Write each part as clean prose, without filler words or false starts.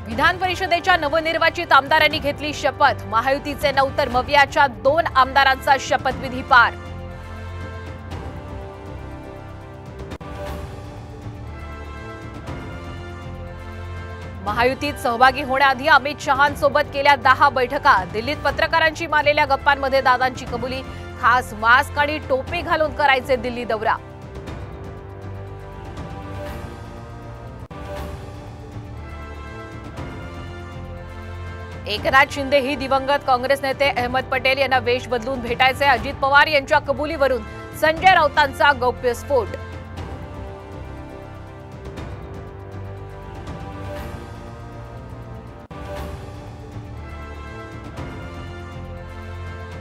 विधान परिषदेच्या नवनिर्वाचित आमदारांनी घेतली शपथ। महायुतीचे 9 तर मवियाच्या 2 आमदारांचा शपथविधी पार। महायुतीत सहभागी होण्याआधी अमित शहांसोबत केल्या 10 बैठका। दिल्लीत पत्रकारांशी मारलेल्या गप्पांमध्ये दादांची कबुली। खास मास्क आणि टोपी घालून करायचे दिल्ली दौरा। एकनाथ शिंदे ही दिवंगत काँग्रेस नेते अहमद पटेल यांना वेश बदलून भेटायचे। अजित पवार यांच्या कबुलीवरून संजय राऊतांचा गौप्यस्फोट।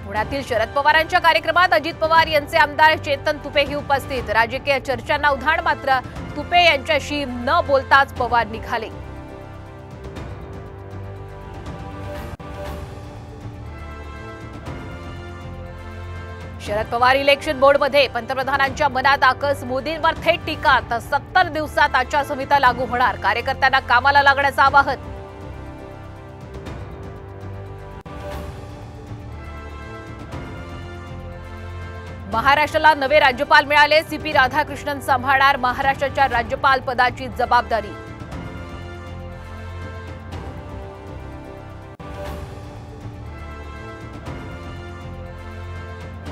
पुण्यातील शरद पवारांच्या कार्यक्रमात अजित पवार यांचे आमदार चेतन तुपेही उपस्थित। राजकीय चर्चांना उधाण, मात्र तुपे यांच्याशी न बोलताच पवार निघाले। शरद पवार इलेक्शन बोर्डमध्ये पंतप्रधानांच्या मनात आकस, मोदींवर थेट टीका। तर 70 दिवसात आचारसंहिता लागू होणार, कार्यकर्त्यांना कामाला लागण्याचं आवाहन। महाराष्ट्राला नवे राज्यपाल मिळाले। सीपी राधाकृष्णन सांभाळणार महाराष्ट्राच्या राज्यपाल पदाची जबाबदारी।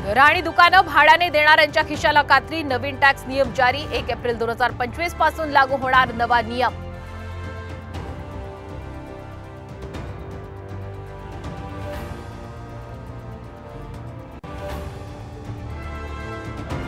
घरं आणि दुकानं भाड्याने देणाऱ्यांच्या खिशाला कात्री। नवीन टॅक्स नियम जारी। 1 एप्रिल 2025 पासून लागू होणार नवा नियम।